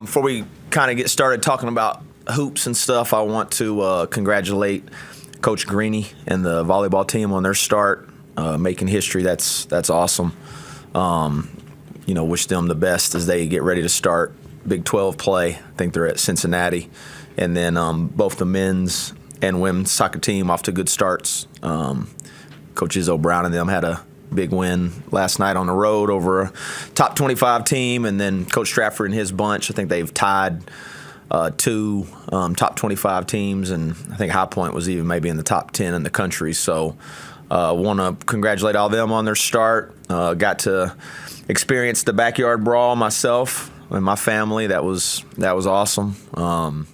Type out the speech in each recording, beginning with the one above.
Before we kind of get started talking about hoops and stuff, I want to congratulate Coach Greeny and the volleyball team on their start, making history. That's awesome. Wish them the best as they get ready to start Big 12 play. I think they're at Cincinnati. And then both the men's and women's soccer team off to good starts. Coach Izzo Brown and them had a big win last night on the road over a top 25 team, and then Coach Stratford and his bunch, I think they've tied two top 25 teams, and I think High Point was even maybe in the top 10 in the country. So want to congratulate all of them on their start. Got to experience the backyard brawl myself and my family. That was awesome.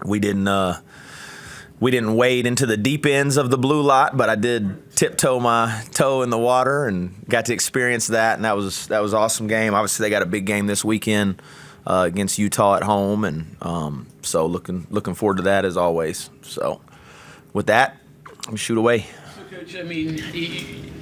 We didn't wade into the deep ends of the blue lot, but I did tiptoe my toe in the water and got to experience that, and that was an awesome game. Obviously, they got a big game this weekend against Utah at home, and so looking forward to that as always. So, with that, we shoot away. So, Coach, I mean,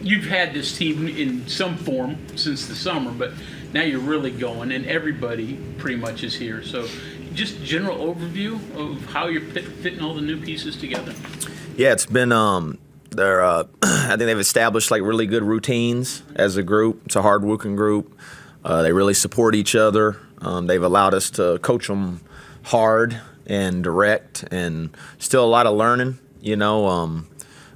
you've had this team in some form since the summer, but now you're really going, and everybody pretty much is here. So, just general overview of how you're fitting all the new pieces together. Yeah, it's been I think they've established like really good routines as a group. It's a hard-working group. They really support each other. They've allowed us to coach them hard and direct, and still a lot of learning,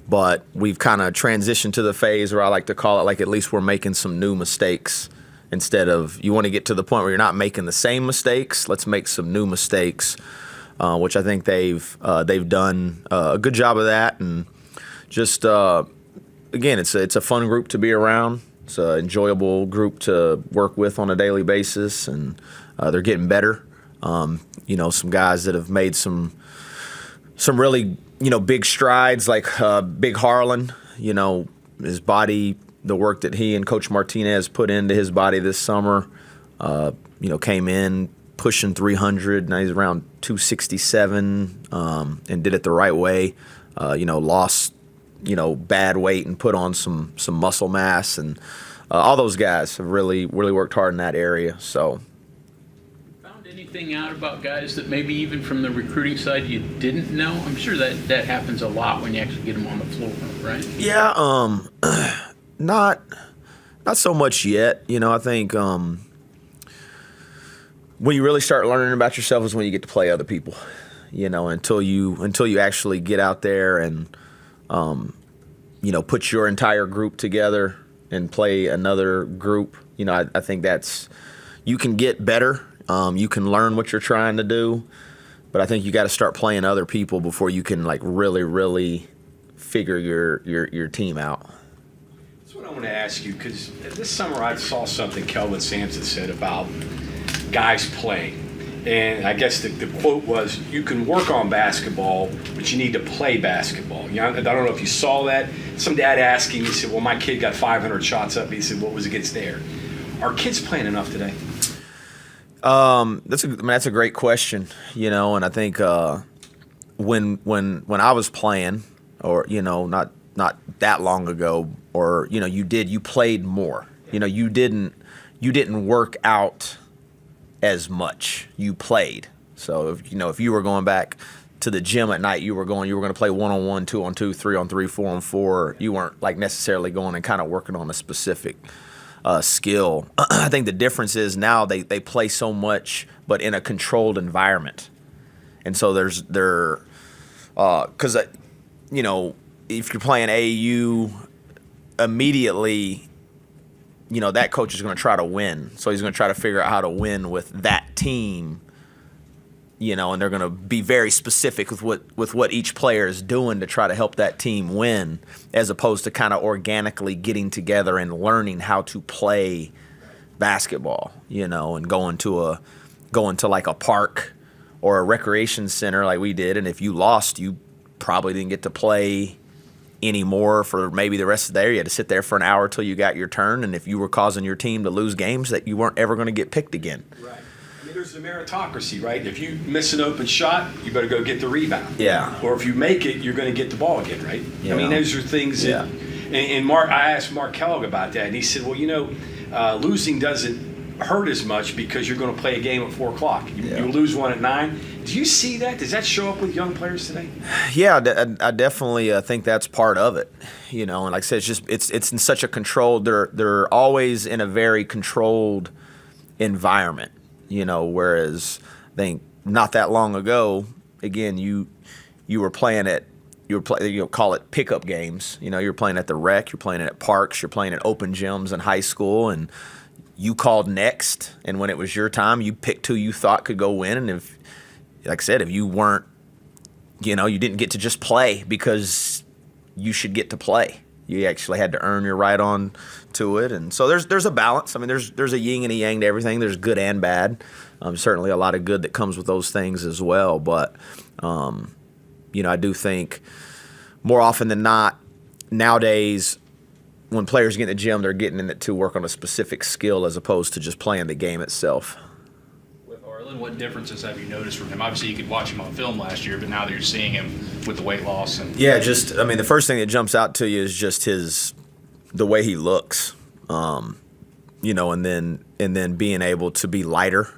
but we've kind of transitioned to the phase where I like to call it like at least we're making some new mistakes. Instead of you want to get to the point where you're not making the same mistakes, let's make some new mistakes, which I think they've done a good job of that. And just again, it's a fun group to be around. It's an enjoyable group to work with on a daily basis, and they're getting better. Some guys that have made some really big strides, like Big Harlan. His body. The work that he and Coach Martinez put into his body this summer, came in pushing 300. Now he's around 267 and did it the right way. Lost, bad weight and put on some muscle mass. And all those guys have really worked hard in that area. So, found anything out about guys that maybe even from the recruiting side you didn't know? I'm sure that happens a lot when you actually get them on the floor, right? Yeah, Not so much yet. I think when you really start learning about yourself is when you get to play other people. Until you actually get out there and put your entire group together and play another group. I think that's you can get better. You can learn what you're trying to do, but I think you got to start playing other people before you can like really figure your team out. I want to ask you, because this summer I saw something Kelvin Sampson said about guys playing. And I guess the quote was, you can work on basketball, but you need to play basketball. I don't know if you saw that. Some dad asking, he said, well, my kid got 500 shots up. He said, what was against there? Are kids playing enough today? That's a great question, and I think when I was playing, or, not that long ago, or you played more. You didn't work out as much. You played. So if you were going back to the gym at night, you were going to play 1-on-1, 2-on-2, 3-on-3, 4-on-4. You weren't like necessarily going and kind of working on a specific skill. I think the difference is now they play so much, but in a controlled environment, and so because if you're playing AAU, immediately, that coach is going to try to win. So he's going to try to figure out how to win with that team, and they're going to be very specific with what each player is doing to try to help that team win, as opposed to kind of organically getting together and learning how to play basketball, and going to like a park or a recreation center like we did. And if you lost, you probably didn't get to play anymore for maybe the rest of the day. You had to sit there for an hour till you got your turn, and if you were causing your team to lose games, that you weren't ever going to get picked again. Right. I mean, there's the meritocracy, right? If you miss an open shot, you better go get the rebound. Yeah. Or if you make it, you're going to get the ball again, right? Yeah. I mean, those are things that. And I asked Mark Kellogg about that, and he said, well, losing doesn't hurt as much because you're going to play a game at 4 o'clock. You lose one at 9. Do you see that? Does that show up with young players today? Yeah, I definitely think that's part of it. And like I said, it's in such a controlled. They're always in a very controlled environment. Whereas I think not that long ago, again, you were playing at call it pickup games. You're playing at the rec, you're playing at parks, you're playing at open gyms in high school, and you called next. And when it was your time, you picked who you thought could go win. And if, like I said, if you weren't, you didn't get to just play because you should get to play. You actually had to earn your right on to it. And so there's a balance. I mean, there's a yin and a yang to everything. There's good and bad. Certainly a lot of good that comes with those things as well. But, I do think more often than not, nowadays, when players get in the gym, they're getting in it to work on a specific skill as opposed to just playing the game itself. With Arlen, what differences have you noticed from him? Obviously, you could watch him on film last year, but now that you're seeing him with the weight loss. Yeah, the first thing that jumps out to you is just the way he looks, and then being able to be lighter,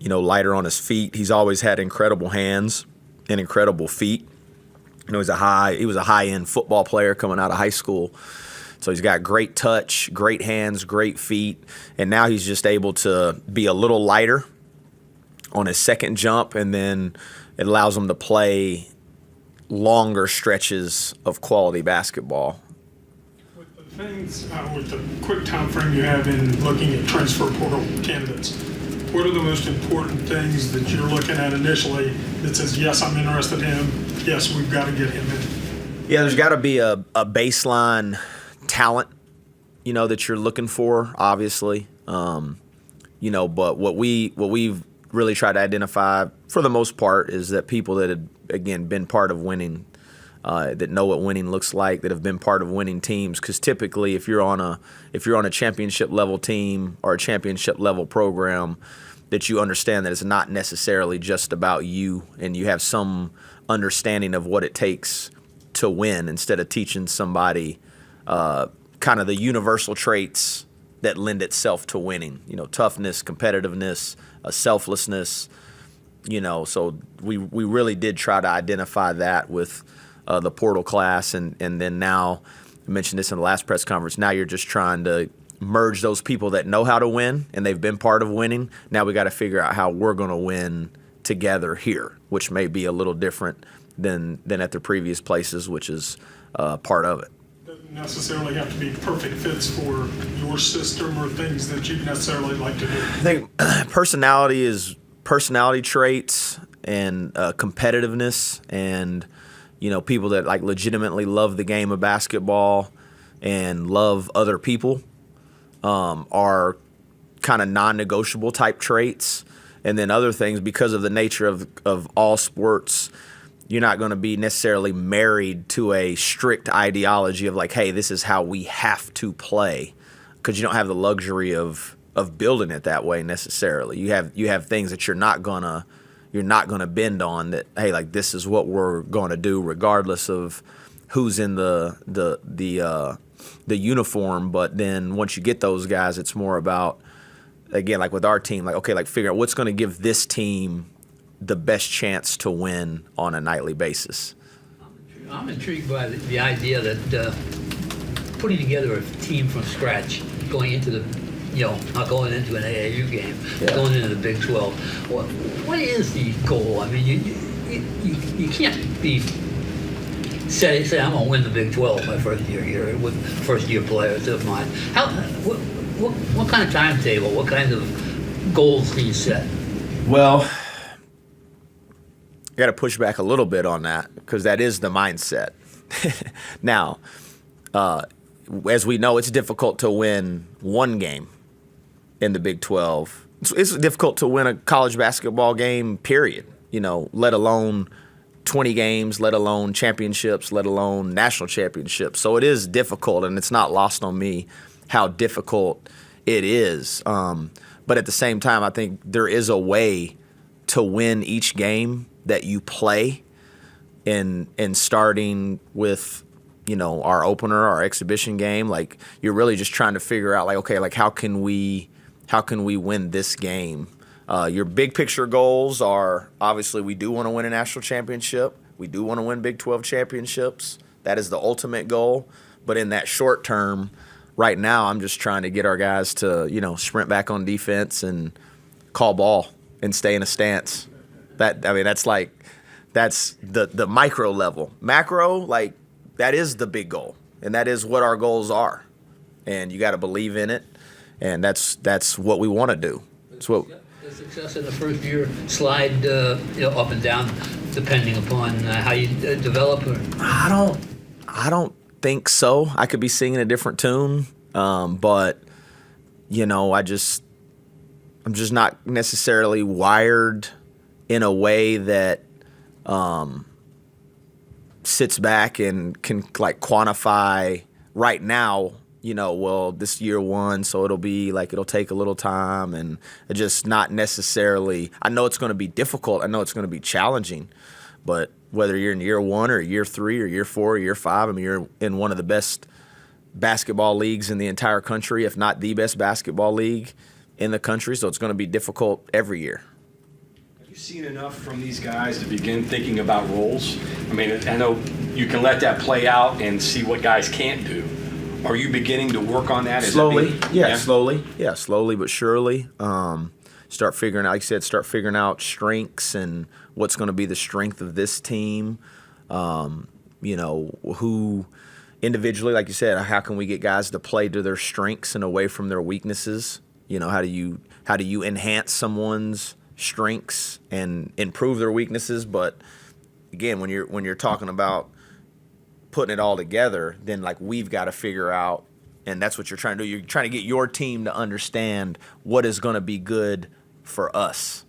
lighter on his feet. He's always had incredible hands and incredible feet. He was a high-end football player coming out of high school. So he's got great touch, great hands, great feet, and now he's just able to be a little lighter on his second jump, and then it allows him to play longer stretches of quality basketball. With the things, with the quick time frame you have in looking at transfer portal candidates, what are the most important things that you're looking at initially that says, yes, I'm interested in him, yes, we've got to get him in? Yeah, there's got to be a baseline talent, that you're looking for, obviously. But what we've really tried to identify, for the most part, is that people that had, again, been part of winning, that know what winning looks like, that have been part of winning teams. Because typically, if you're on a championship level team or a championship level program, that you understand that it's not necessarily just about you, and you have some understanding of what it takes to win, instead of teaching somebody kind of the universal traits that lend itself to winning. Toughness, competitiveness, selflessness. So we really did try to identify that with the portal class, and then now, I mentioned this in the last press conference, now you're just trying to merge those people that know how to win and they've been part of winning. Now we got to figure out how we're going to win together here, which may be a little different than at the previous places, which is part of it. Doesn't necessarily have to be perfect fits for your system or things that you'd necessarily like to do. I think personality traits and competitiveness, and people that like legitimately love the game of basketball and love other people are kind of non-negotiable type traits. And then other things, because of the nature of all sports, you're not going to be necessarily married to a strict ideology of like, hey, this is how we have to play, because you don't have the luxury of building it that way necessarily. You have things that you're not gonna bend on, that, hey, like, this is what we're going to do regardless of who's in the uniform. But then once you get those guys, it's more about, again, like with our team, like, okay, like figure out what's going to give this team the best chance to win on a nightly basis. I'm intrigued by the idea that putting together a team from scratch, going into not going into an AAU game, going into the Big 12. What is the goal? I mean, you can't be say I'm going to win the Big 12 my first year here with first year players of mine. What kind of timetable? What kind of goals do you set? Well, I got to push back a little bit on that, because that is the mindset. Now, as we know, it's difficult to win one game in the Big 12. It's difficult to win a college basketball game, period, let alone 20 games, let alone championships, let alone national championships. So it is difficult, and it's not lost on me how difficult it is. But at the same time, I think there is a way to win each game that you play, and starting with, our opener, our exhibition game. Like, you're really just trying to figure out, like, okay, like, how can we how can we win this game? Your big picture goals are, obviously, we do want to win a national championship. We do want to win Big 12 championships. That is the ultimate goal. But in that short term, right now, I'm just trying to get our guys to, sprint back on defense and call ball and stay in a stance. That's the micro level. Macro, that is the big goal, and that is what our goals are. And you got to believe in it, and that's what we want to do. It's what the success in the first year slide up and down depending upon how you develop. I don't think so. I could be singing a different tune, but I'm just not necessarily wired in a way that sits back and can quantify right now. This year one, so it'll take a little time, and just not necessarily. I know it's going to be difficult. I know it's going to be challenging, but whether you're in year one or year 3 or year 4 or year 5, you're in one of the best basketball leagues in the entire country, if not the best basketball league in the country. So it's going to be difficult every year. Have you seen enough from these guys to begin thinking about roles? I know you can let that play out and see what guys can't do. Are you beginning to work on that? Slowly, slowly but surely. Start figuring out strengths and what's going to be the strength of this team. Who individually, like you said, how can we get guys to play to their strengths and away from their weaknesses? How do you enhance someone's strengths and improve their weaknesses? But again, when you're talking about putting it all together, then we've got to figure out, and that's what you're trying to do. You're trying to get your team to understand what is going to be good for us.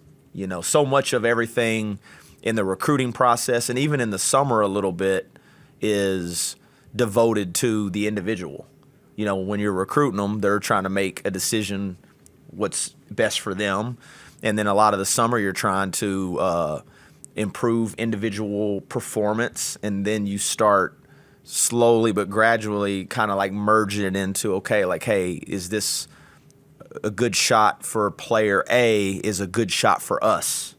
So much of everything in the recruiting process and even in the summer a little bit is devoted to the individual. When you're recruiting them, they're trying to make a decision what's best for them. And then a lot of the summer you're trying to improve individual performance, and then you start slowly but gradually kind of merging it into, hey, is this a good shot for player A is a good shot for us?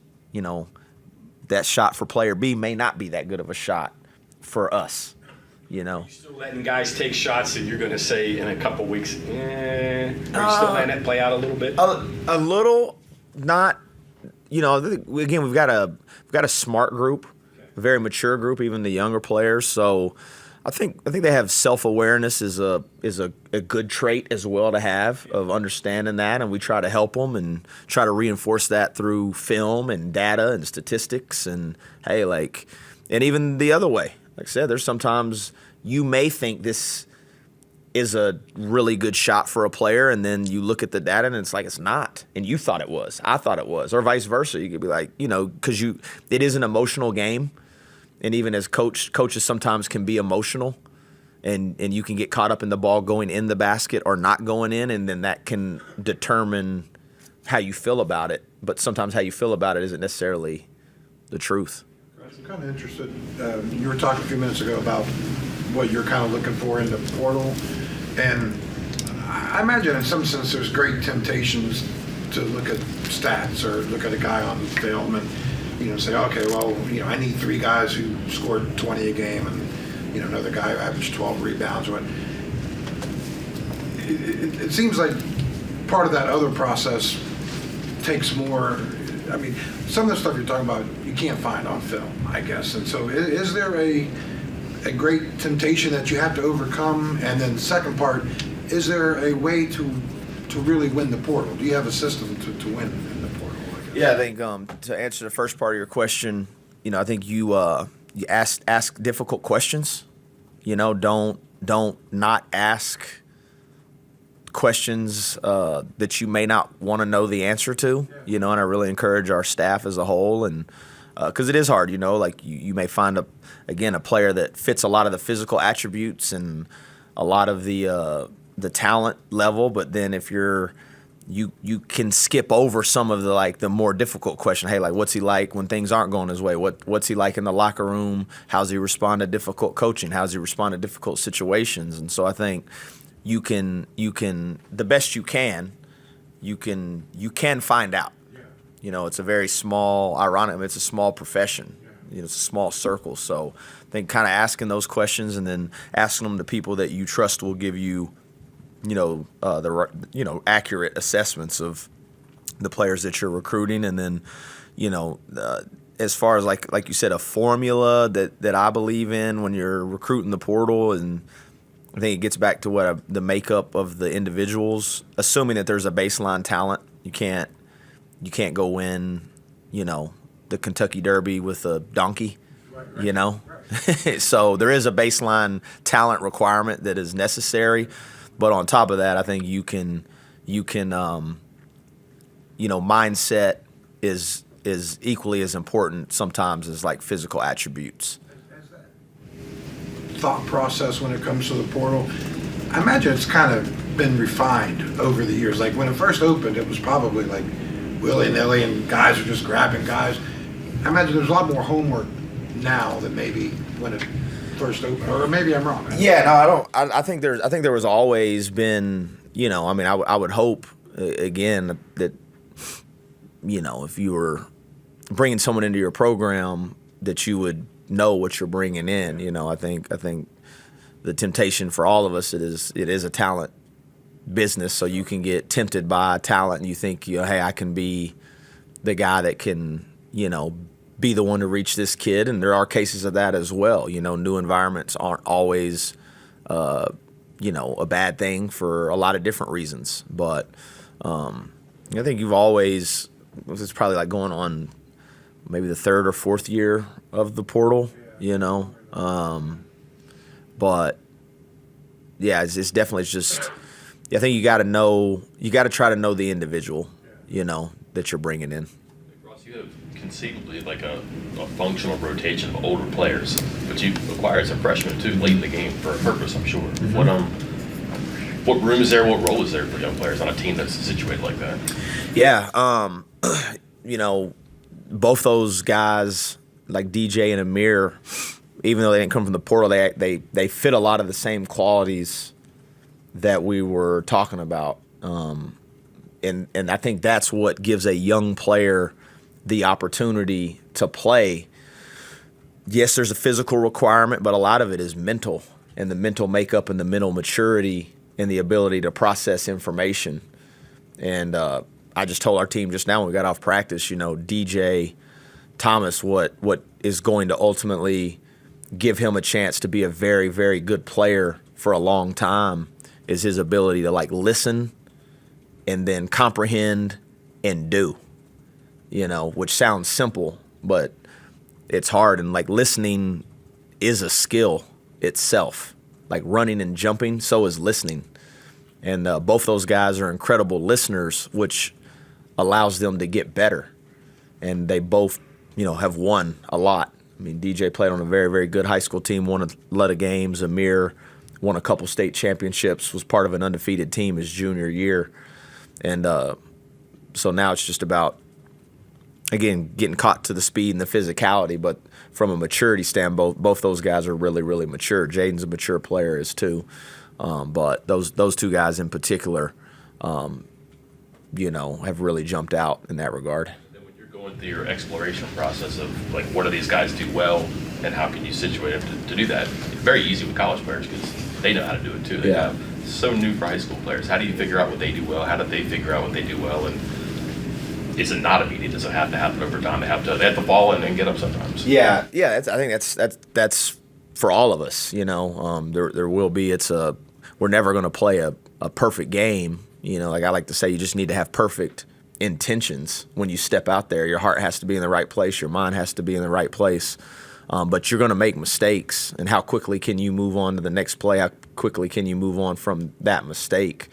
That shot for player B may not be that good of a shot for us. You're still letting guys take shots that you're going to say in a couple weeks, are you still letting it play out a little bit? A little, not, again, we've got a smart group, a very mature group, even the younger players. So I think they have self-awareness is a good trait as well to have, of understanding that, and we try to help them and try to reinforce that through film and data and statistics, and and even the other way. Like I said, there's sometimes you may think this is a really good shot for a player, and then you look at the data and it's not, and you thought it was, I thought it was, or vice versa. You could be because it is an emotional game. And even as coaches sometimes can be emotional, and you can get caught up in the ball going in the basket or not going in, and then that can determine how you feel about it. But sometimes how you feel about it isn't necessarily the truth. I'm kind of interested. You were talking a few minutes ago about what you're kind of looking for in the portal, and I imagine in some sense there's great temptations to look at stats or look at a guy on film and say, okay, well, I need 3 guys who scored 20 a game, and another guy who averaged 12 rebounds. It seems like part of that other process takes more. Some of the stuff you're talking about you can't find on film, I guess. And so, is there a great temptation that you have to overcome? And then, the second part, is there a way to really win the portal? Do you have a system to win in the portal? Yeah, I think to answer the first part of your question, I think you ask difficult questions. Don't not ask questions that you may not want to know the answer to. And I really encourage our staff as a whole, and because it is hard. You may find a player that fits a lot of the physical attributes and a lot of the talent level, but then if you can skip over some of the more difficult question. Hey, what's he like when things aren't going his way? What's he like in the locker room? How's he respond to difficult coaching? How's he respond to difficult situations? And so I think you can the best you can you can find out. You know, it's a very small, ironic, it's a small profession. You know, it's a small circle. So I think kind of asking those questions and then asking them to people that you trust will give you, accurate assessments of the players that you're recruiting. And then, as far as like you said, a formula that I believe in when you're recruiting the portal, and I think it gets back to what the makeup of the individuals, assuming that there's a baseline talent. You can't go win, the Kentucky Derby with a donkey, So there is a baseline talent requirement that is necessary. But on top of that, I think you can mindset is equally as important sometimes as like physical attributes. Thought process when it comes to the portal, I imagine it's kind of been refined over the years. Like when it first opened, it was probably like willy-nilly and guys are just grabbing guys. I imagine there's a lot more homework now than maybe when it first opened, or maybe I'm wrong. Yeah, no, I don't. I think there was always been, I would hope again that, if you were bringing someone into your program, that you would know what you're bringing in. I think the temptation for all of us, it is a talent business, so you can get tempted by talent and you think, hey, I can be the guy that can, be the one to reach this kid. And there are cases of that as well. New environments aren't always, a bad thing for a lot of different reasons. But I think it's probably like going on maybe the third or fourth year of the portal, but yeah, it's definitely just, I think you got to try to know the individual, that you're bringing in. Ross, you have conceivably like a functional rotation of older players, but you acquired some freshmen too late in the game for a purpose, I'm sure. Mm-hmm. What room is there? What role is there for young players on a team that's situated like that? Yeah, both those guys like DJ and Amir, even though they didn't come from the portal, they fit a lot of the same qualities that we were talking about. And I think that's what gives a young player the opportunity to play. Yes, there's a physical requirement, but a lot of it is mental, and the mental makeup and the mental maturity and the ability to process information. And I just told our team just now when we got off practice, DJ Thomas, what is going to ultimately give him a chance to be a very, very good player for a long time is his ability to listen and then comprehend and do, which sounds simple, but it's hard. And listening is a skill itself. Like running and jumping, so is listening. And both those guys are incredible listeners, which allows them to get better. And they both, have won a lot. I mean, DJ played on a very, very good high school team, won a lot of games. Amir won a couple state championships, was part of an undefeated team his junior year. And so now it's just about, again, getting caught to the speed and the physicality. But from a maturity standpoint, both those guys are really, really mature. Jaden's a mature player as too. But those two guys in particular, have really jumped out in that regard. Then when you're going through your exploration process of what do these guys do well and how can you situate them to do that? It's very easy with college players because they know how to do it too. They have so new for high school players. How do you figure out what they do well? How do they figure out what they do well? And is it not immediate? Does it have to happen over time? They have to fall in and get up sometimes. Yeah. I think that's for all of us. There will be. We're never going to play a perfect game. Like I like to say, you just need to have perfect intentions when you step out there. Your heart has to be in the right place. Your mind has to be in the right place. But you're going to make mistakes. And how quickly can you move on to the next play? How quickly can you move on from that mistake?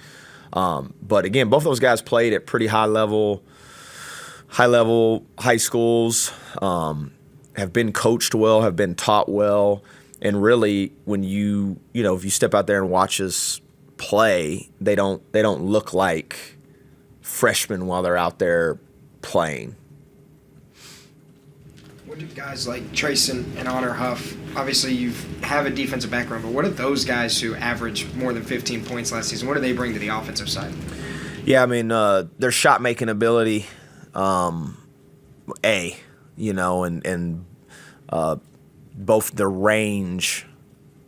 But again, both those guys played at pretty high level high schools, have been coached well, have been taught well. And really, when if you step out there and watch us play, they don't look like freshmen while they're out there playing. What do guys like Trayson and Honor Huff, obviously you have a defensive background, but what are those guys who averaged more than 15 points last season? What do they bring to the offensive side? Yeah, I mean, their shot making ability, and both the range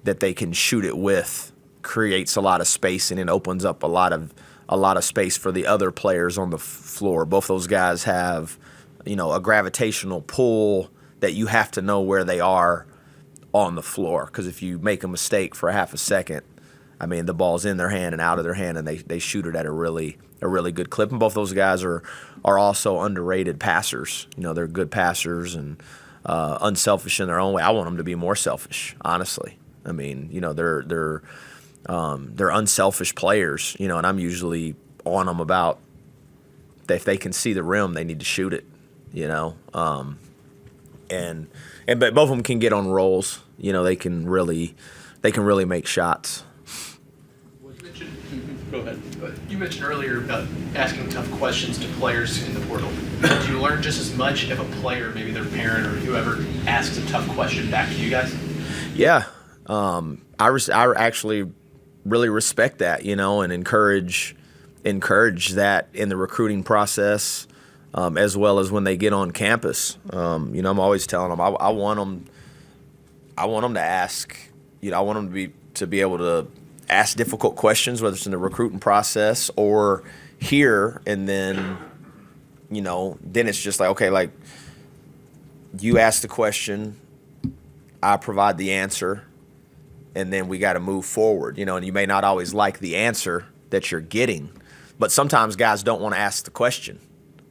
that they can shoot it with creates a lot of space and it opens up a lot of space for the other players on the floor. Both those guys have, a gravitational pull that you have to know where they are on the floor, because if you make a mistake for a half a second, I mean, the ball's in their hand and out of their hand, and they shoot it at a really good clip. And both those guys are also underrated passers. They're good passers and unselfish in their own way. I want them to be more selfish, honestly. I mean, they're unselfish players, and I'm usually on them about if they can see the rim, they need to shoot it, but both of them can get on rolls. They can really make shots. Go ahead. You mentioned earlier about asking tough questions to players in the portal. Did you learn just as much if a player, maybe their parent or whoever, asks a tough question back to you guys? Yeah, I actually really respect that, and encourage that in the recruiting process, as well as when they get on campus. I'm always telling them I want them to ask. I want them to be able to ask difficult questions, whether it's in the recruiting process or here, and then it's just like, okay, like you ask the question, I provide the answer, and then we got to move forward, and you may not always like the answer that you're getting, but sometimes guys don't want to ask the question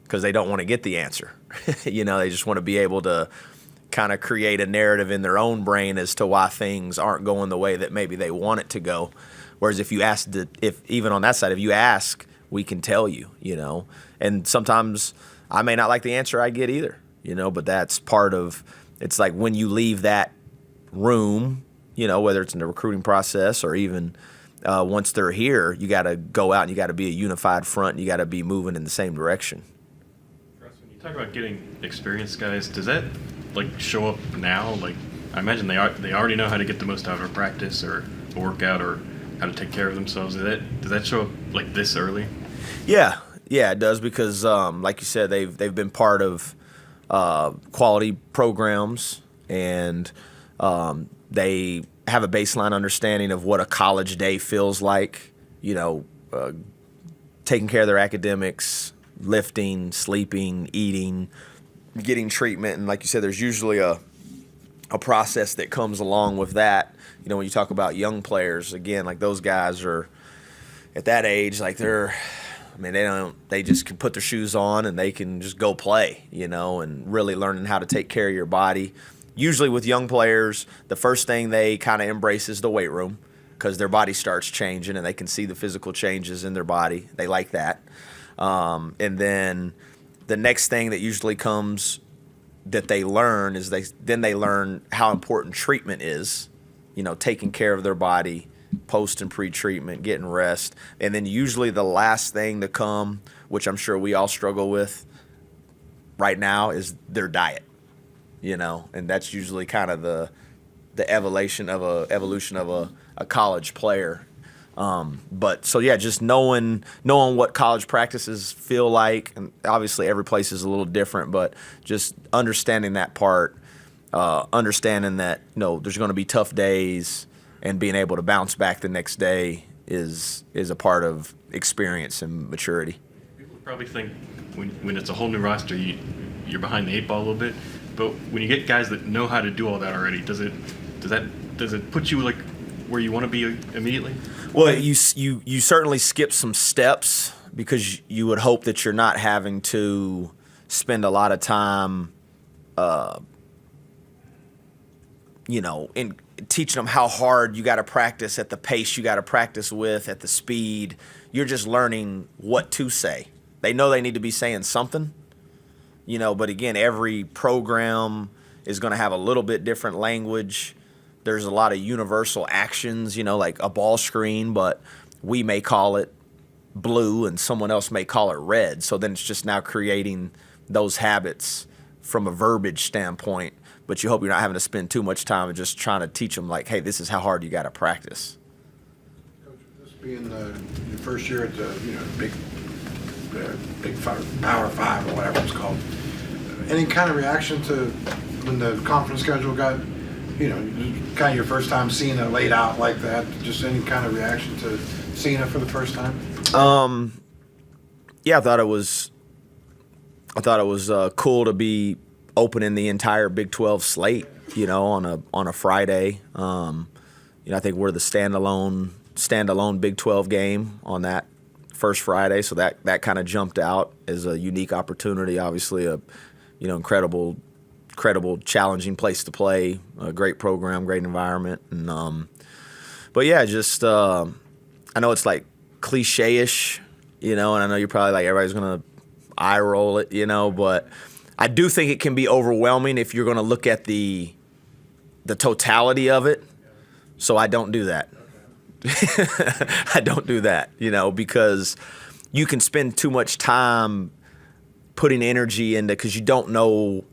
because they don't want to get the answer. They just want to be able to kind of create a narrative in their own brain as to why things aren't going the way that maybe they want it to go. Whereas if you ask, even on that side, if you ask, we can tell you, And sometimes I may not like the answer I get either, but that's part of, it's like when you leave that room, whether it's in the recruiting process or even once they're here, you got to go out and you got to be a unified front. And you got to be moving in the same direction. Russ, when you talk about getting experienced guys, does that show up now? Like, I imagine they already know how to get the most out of a practice or a workout or how to take care of themselves. Does that show up like this early? Yeah, it does, because like you said, they've been part of quality programs, and they have a baseline understanding of what a college day feels like. Taking care of their academics, lifting, sleeping, eating, getting treatment, and like you said, there's usually a process that comes along with that. When you talk about young players, again, like those guys are at that age, like they just can put their shoes on and they can just go play, and really learning how to take care of your body. Usually with young players, the first thing they kind of embrace is the weight room, because their body starts changing and they can see the physical changes in their body. They like that. And then the next thing that usually comes that they learn is they learn how important treatment is, taking care of their body, post and pre-treatment, getting rest. And then usually the last thing to come, which I'm sure we all struggle with right now, is their diet, and that's usually kind of the evolution of a college player. But so yeah, just knowing what college practices feel like, and obviously every place is a little different, but just understanding that part, understanding that there's going to be tough days, and being able to bounce back the next day is a part of experience and maturity. People probably think when it's a whole new roster, you're behind the eight ball a little bit, but when you get guys that know how to do all that already, does it put you where you want to be immediately? Well, you certainly skip some steps, because you would hope that you're not having to spend a lot of time, in teaching them how hard you got to practice at the pace you got to practice with, at the speed. You're just learning what to say. They know they need to be saying something, but again, every program is going to have a little bit different language. There's a lot of universal actions, like a ball screen, but we may call it blue and someone else may call it red. So then it's just now creating those habits from a verbiage standpoint, but you hope you're not having to spend too much time just trying to teach them, like, hey, this is how hard you got to practice. Coach, this being your first year at the big Power 5 or whatever it's called. Any kind of reaction to when the conference schedule got, kind of your first time seeing it laid out like that? Just any kind of reaction to seeing it for the first time? Yeah, I thought it was cool to be opening the entire Big 12 slate, on a Friday. I think we're the standalone Big 12 game on that first Friday, so that kind of jumped out as a unique opportunity. Obviously, a incredible, challenging place to play, a great program, great environment, and but yeah, just I know it's like cliche-ish, and I know you're probably like everybody's gonna eye roll it, but I do think it can be overwhelming if you're gonna look at the totality of it. So I don't do that. I don't do that, because you can spend too much time putting energy into, because you don't know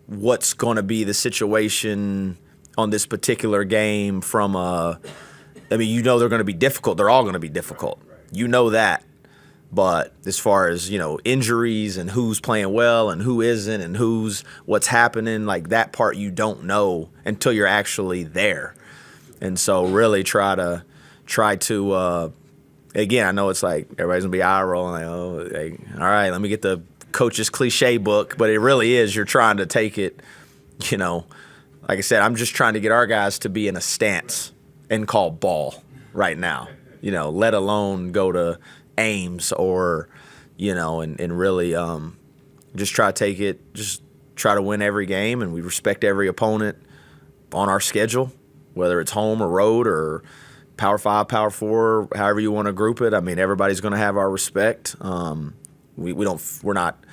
what's going to be the situation on this particular game they're going to be difficult. They're all going to be difficult. You know that. But as far as, injuries and who's playing well and who isn't and what's happening, like that part you don't know until you're actually there. And so really try to again, I know it's like everybody's going to be eye rolling, all right, let me get the coach's cliche book. But it really is, you're trying to take it, like I said, I'm just trying to get our guys to be in a stance and call ball right now, let alone go to Ames or, and really just try to take it, just try to win every game, and we respect every opponent on our schedule, whether it's home or road or Power 5, Power 4, however you want to group it. I mean, everybody's going to have our respect. We're not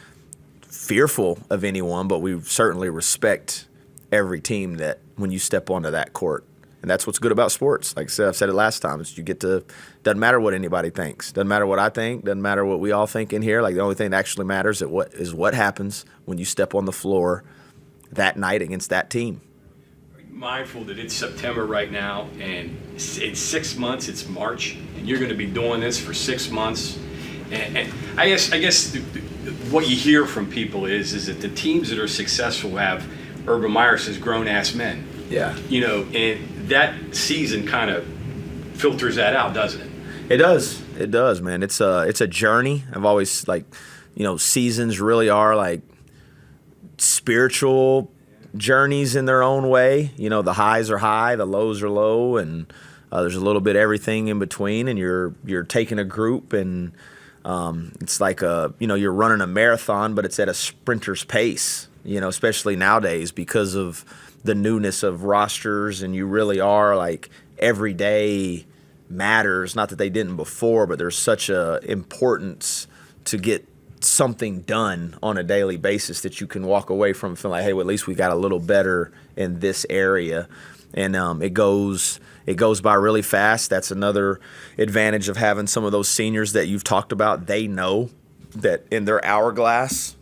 fearful of anyone, but we certainly respect every team that when you step onto that court. And that's what's good about sports. Like I said, I've said it last time, is doesn't matter what anybody thinks. Doesn't matter what I think. Doesn't matter what we all think in here. Like, the only thing that actually matters is what happens when you step on the floor that night against that team. Mindful that it's September right now, and in 6 months it's March, and you're going to be doing this for 6 months. And I guess what you hear from people is that the teams that are successful have, Urban Meyer says, grown-ass men. Yeah. And that season kind of filters that out, doesn't it? It does, man. It's a journey. I've always, seasons really are like spiritual journeys in their own way. The highs are high, the lows are low, and there's a little bit of everything in between, and you're taking a group, and it's like you're running a marathon, but it's at a sprinter's pace, especially nowadays because of the newness of rosters, and you really are like every day matters. Not that they didn't before, but there's such a importance to get something done on a daily basis that you can walk away from feeling like, hey, well, at least we got a little better in this area. And it goes by really fast. That's another advantage of having some of those seniors that you've talked about. They know that in their hourglass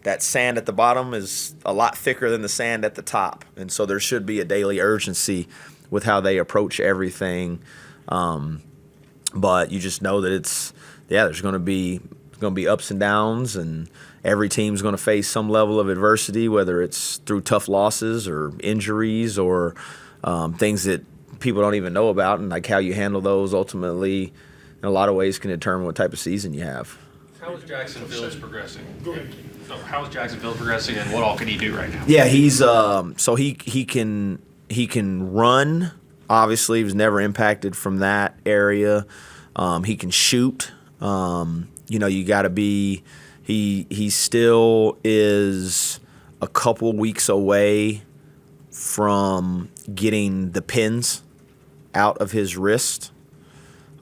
that sand at the bottom is a lot thicker than the sand at the top. And so there should be a daily urgency with how they approach everything. But you just know that there's going to be ups and downs, and every team's going to face some level of adversity, whether it's through tough losses or injuries or things that people don't even know about, and like how you handle those ultimately in a lot of ways can determine what type of season you have. How is Jacksonville progressing? Go ahead. So how is Jacksonville progressing, and what all can he do right now? Yeah, he's so he can run. Obviously, he was never impacted from that area. He can shoot. You got to be. He still is a couple weeks away from getting the pins out of his wrist,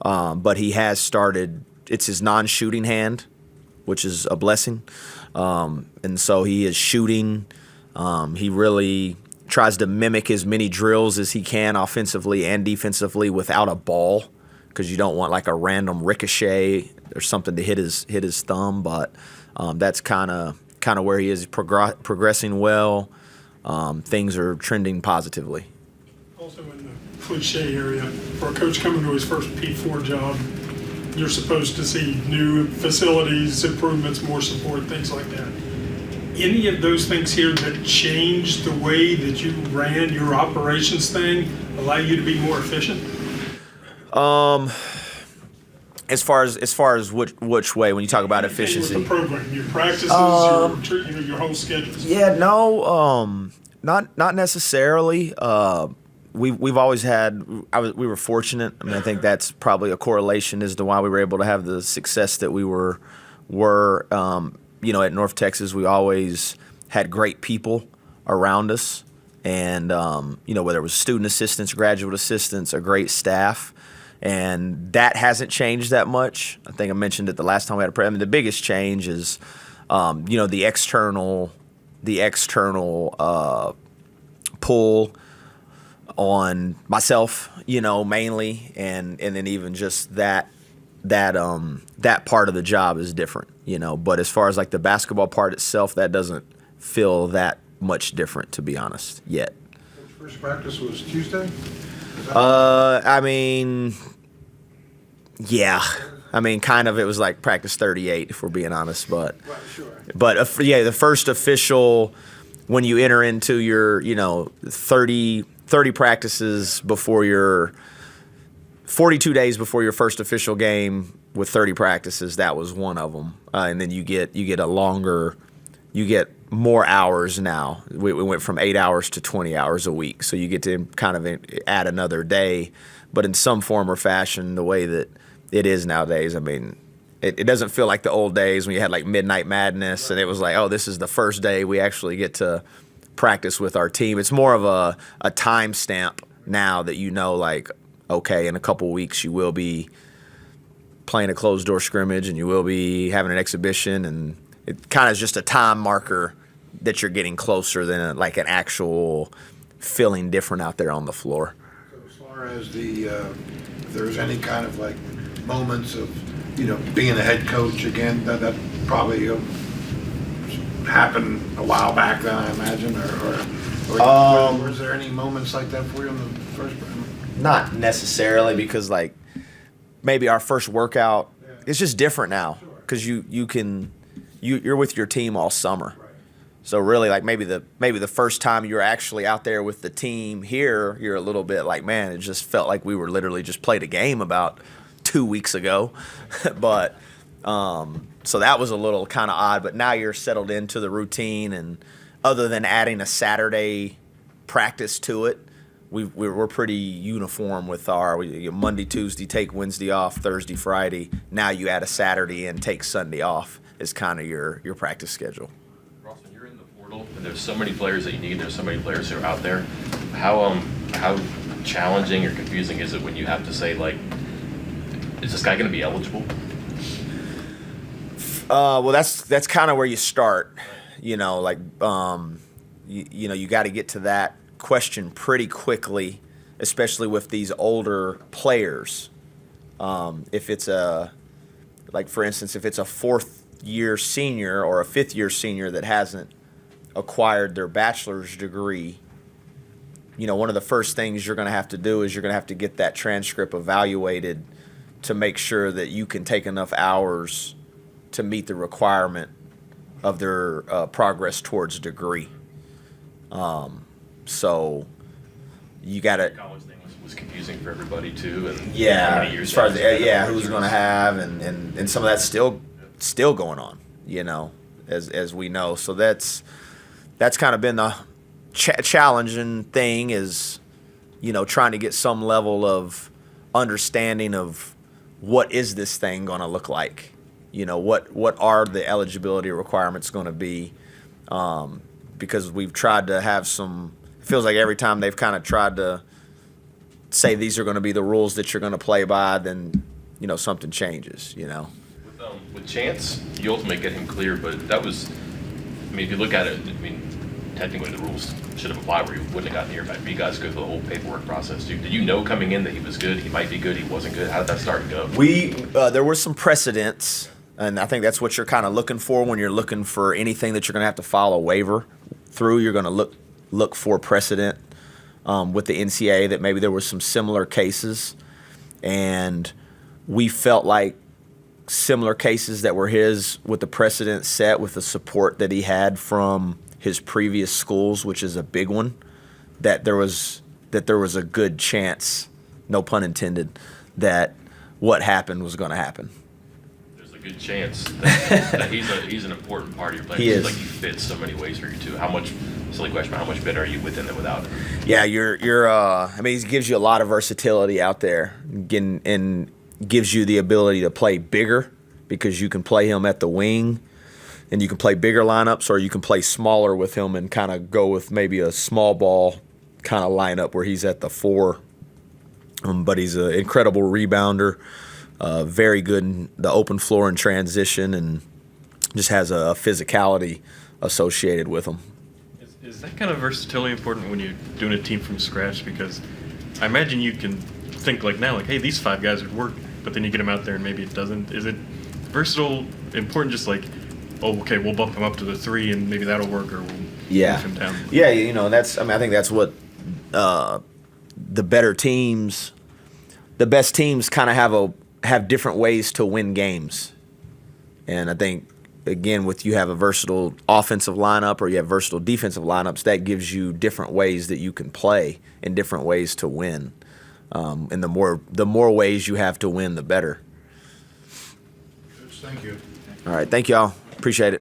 but he has started. It's his non-shooting hand, which is a blessing, and so he is shooting. He really tries to mimic as many drills as he can offensively and defensively without a ball, because you don't want like a random ricochet or something to hit his thumb. But that's kind of where he is progressing well. Things are trending positively. Also in the cliche area, for a coach coming to his first P4 job, you're supposed to see new facilities, improvements, more support, things like that. Any of those things here that changed the way that you ran your operations thing allow you to be more efficient? As far as which way when you talk about efficiency? With the program, your practices, your whole schedules. Yeah, no, not necessarily. We've always had. We were fortunate. I mean, I think that's probably a correlation as to why we were able to have the success that we were. At North Texas, we always had great people around us, and whether it was student assistants, graduate assistants, a great staff. And that hasn't changed that much. I think I mentioned it the last time we had a program. I mean, the biggest change is, the external pull on myself, mainly, and then even just that part of the job is different, But as far as like the basketball part itself, that doesn't feel that much different, to be honest, yet. First practice was Tuesday? Yeah. I mean, kind of. It was like practice 38, if we're being honest. But, Right, sure. but the first official, when you enter into your, 30 practices before your 42 days before your first official game with 30 practices, that was one of them. And then you get more hours now. We went from 8 hours to 20 hours a week. So you get to kind of add another day, but in some form or fashion, the way that it is nowadays. I mean, it doesn't feel like the old days when you had like Midnight Madness and it was like, oh, this is the first day we actually get to practice with our team. It's more of a time stamp now that like, okay, in a couple weeks you will be playing a closed-door scrimmage and you will be having an exhibition, and it kind of is just a time marker that you're getting closer than like an actual feeling different out there on the floor. So as far as if there's any kind of like moments of, being a head coach again, that probably happened a while back then, I imagine, or was there any moments like that for you in the first? Not necessarily, because like maybe our first workout, it's just different now because you're with your team all summer. Right. So really, like maybe the first time you're actually out there with the team here, you're a little bit like, man, it just felt like we were literally just played a game about 2 weeks ago. But so that was a little kind of odd. But now you're settled into the routine, and other than adding a Saturday practice to it, we're pretty uniform with our Monday, Tuesday, take Wednesday off, Thursday, Friday. Now you add a Saturday and take Sunday off is kind of your practice schedule. Ross, when you're in the portal and there's so many players that you need, there's so many players who are out there, how challenging or confusing is it when you have to say, like, is this guy going to be eligible? Well, that's kind of where you start. You got to get to that question pretty quickly, especially with these older players. If it's for instance, if it's a fourth-year senior or a fifth-year senior that hasn't acquired their bachelor's degree, one of the first things you're going to have to do is you're going to have to get that transcript evaluated to make sure that you can take enough hours to meet the requirement of their progress towards a degree. So you got to. College thing was confusing for everybody too, and yeah, how many years as far as who's going to have, and some of that's still going on, as we know. So that's kind of been the challenging thing is, trying to get some level of understanding of what is this thing going to look like, what are the eligibility requirements going to be, because we've tried to have some. It feels like every time they've kind of tried to say these are going to be the rules that you're going to play by, then something changes. With Chance, you ultimately get him clear, but that was. If you look at it, technically the rules should have applied where he wouldn't have gotten here. But you guys go through the whole paperwork process too. Did you know coming in that he was good? He might be good. He wasn't good. How did that start and go? There were some precedents, and I think that's what you're kind of looking for when you're looking for anything that you're going to have to file a waiver through. You're going to look for precedent with the NCAA that maybe there were some similar cases, and we felt like similar cases that were his with the precedent set with the support that he had from his previous schools, which is a big one, that there was a good chance, no pun intended, that what happened was going to happen. There's a good chance that he's an important part of your plan. He It is. seems like he fits so many ways for you too. How much, silly question, but how much better are you with him than without him? Yeah, I mean, he gives you a lot of versatility out there, and gives you the ability to play bigger because you can play him at the wing, and you can play bigger lineups, or you can play smaller with him and kind of go with maybe a small ball kind of lineup where he's at the 4. But he's an incredible rebounder, very good in the open floor and transition, and just has a physicality associated with him. Is that kind of versatility important when you're doing a team from scratch? Because I imagine you can think like now, like, hey, these 5 guys would work, but then you get them out there and maybe it doesn't. Is it versatile important just like, oh, okay, we'll bump him up to the 3 and maybe that'll work, or we'll move him down? Yeah, I think that's what the better teams, the best teams kind of have different ways to win games. And I think, again, with you have a versatile offensive lineup or you have versatile defensive lineups, that gives you different ways that you can play and different ways to win. And the more ways you have to win, the better. Thank you. All right, thank y'all. Appreciate it.